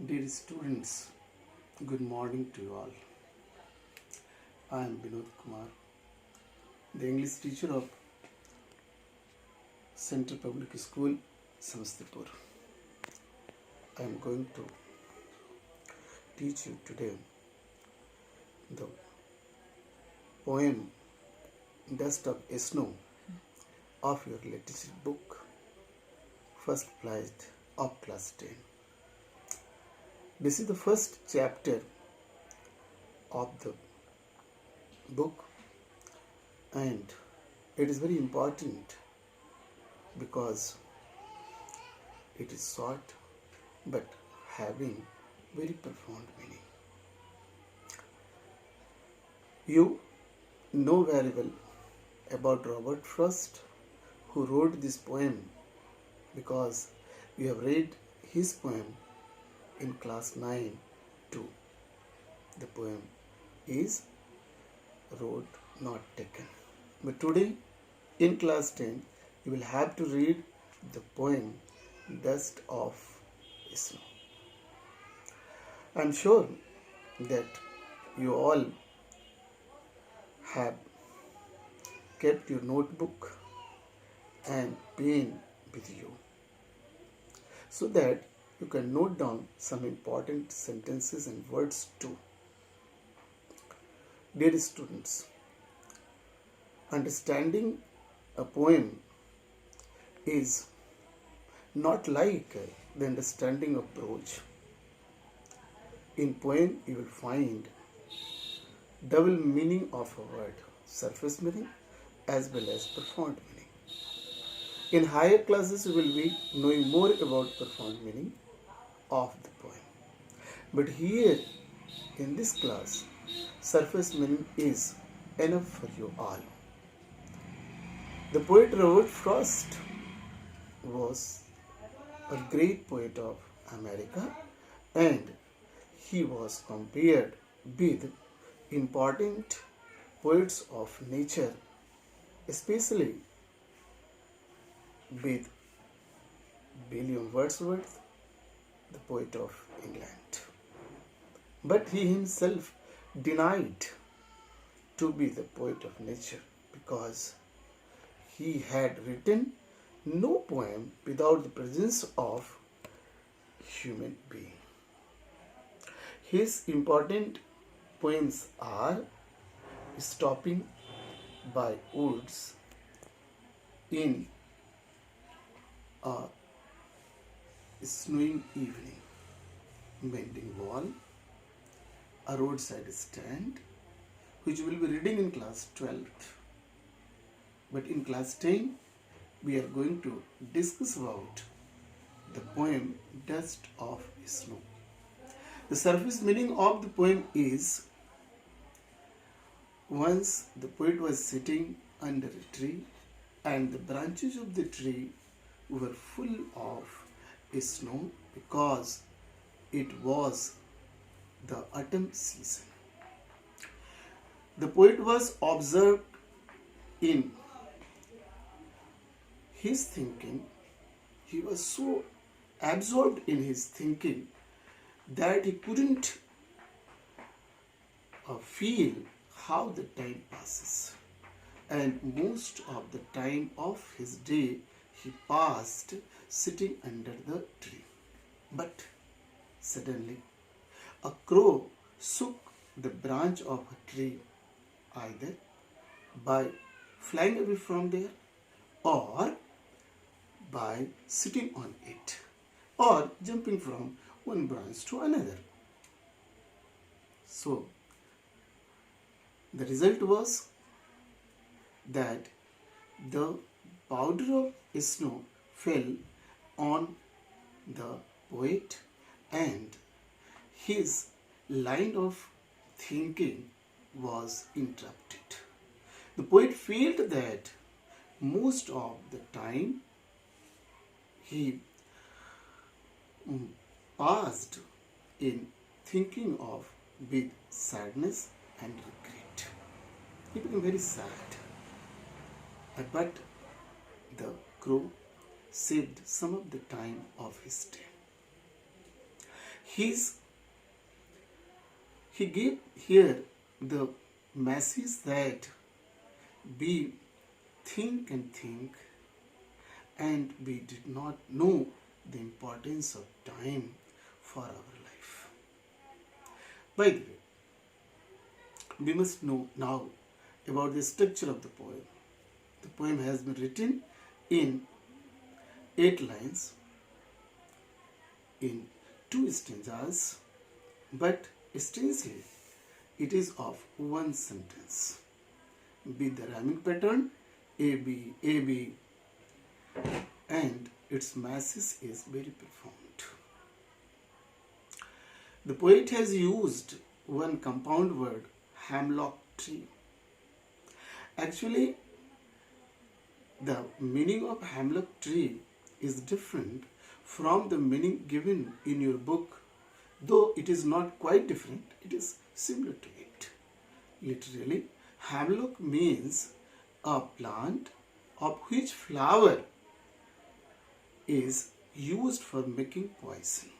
Dear students, good morning to you all. I am Vinod Kumar, the English teacher of Central Public School, Samastipur. I am going to teach you today the poem Dust of Snow of your latest book, First Flight of Class 10. This is the first chapter of the book, and it is very important because it is short but having very profound meaning. You know very well about Robert Frost, who wrote this poem, because you have read his poem in class 9 too. The poem is Road Not Taken. But today in class 10 you will have to read the poem Dust of Snow. I am sure that you all have kept your notebook and pen with you so that you can note down some important sentences and words too. Dear students, understanding a poem is not like the understanding of prose. In poem you will find double meaning of a word, surface meaning as well as profound meaning. In higher classes you will be knowing more about profound meaning of the poem. But here in this class, surface meaning is enough for you all. The poet Robert Frost was a great poet of America, and he was compared with important poets of nature, especially with William Wordsworth, the poet of England. But he himself denied to be the poet of nature because he had written no poem without the presence of human being. His important poems are Stopping by Woods in a Snowing Evening, Bending Wall, A Roadside Stand, which we will be reading in class 12th. But in class 10, we are going to discuss about the poem Dust of Snow. The surface meaning of the poem is: once the poet was sitting under a tree, and the branches of the tree were full of snow because it was the autumn season. The poet was observed in his thinking. He was so absorbed in his thinking that he couldn't feel how the time passes. And most of the time of his day he passed sitting under the tree. But suddenly a crow shook the branch of a tree, either by flying away from there or by sitting on it or jumping from one branch to another. So the result was that the powder of snow fell on the poet, and his line of thinking was interrupted. The poet felt that most of the time he passed in thinking of with sadness and regret. He became very sad. But the crow saved some of the time of his day. He's he gave here the message that we think and we did not know the importance of time for our life. By the way, we must know now about the structure of the poem. The poem has been written in 8 lines in 2 stanzas, but strangely it is of one sentence with the rhyming pattern A B A B, and its message is very profound. The poet has used one compound word, hemlock tree. Actually, the meaning of hemlock tree is different from the meaning given in your book, though it is not quite different, it is similar to it. Literally, hemlock means a plant of which flower is used for making poison.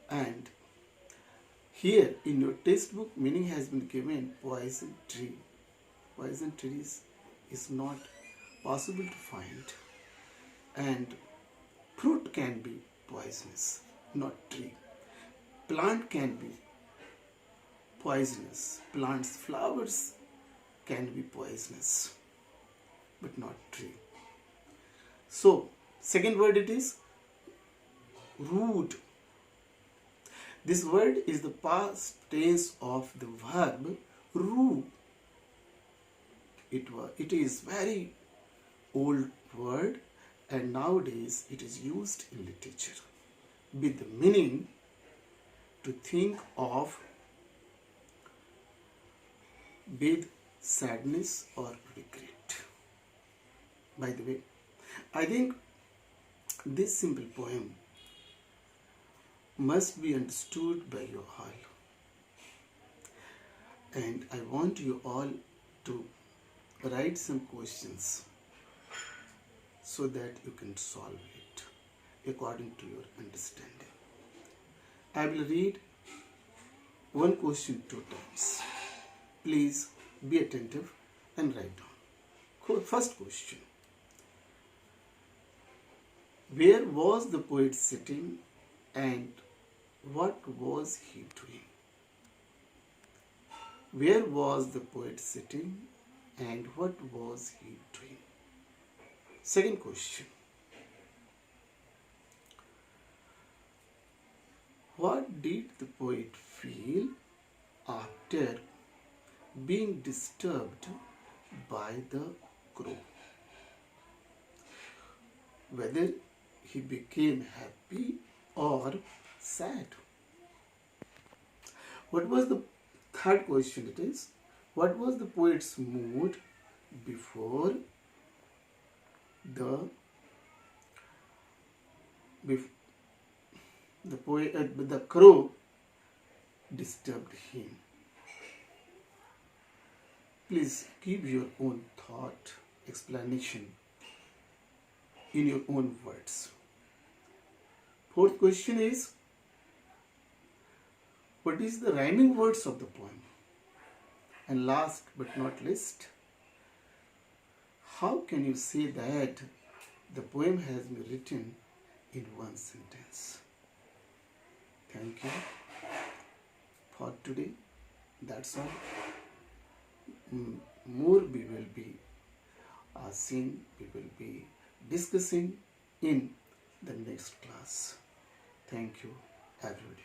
And here in your textbook, meaning has been given poison tree. Poison trees is not possible to find, and fruit can be poisonous, not tree. Plant can be poisonous. Plants, flowers can be poisonous, but not tree. So, second word it is root. This word is the past tense of the verb rue. It is very old word, and nowadays it is used in literature with the meaning to think of with sadness or regret. By the way, I think this simple poem must be understood by you all, and I want you all to write some questions so that you can solve it according to your understanding. I will read one question 2 times. Please be attentive and write down. First question. Where was the poet sitting and what was he doing? Where was the poet sitting and what was he doing? Second question. What did the poet feel after being disturbed by the crow? Whether he became happy or sad. What was the third question? It is, what was the poet's mood before the crow disturbed him? Please give your own thought, explanation in your own words. Fourth question is, what is the rhyming words of the poem? And last but not least, how can you say that the poem has been written in one sentence? Thank you for today. That's all. More we will be seeing, we will be discussing in the next class. Thank you, everybody.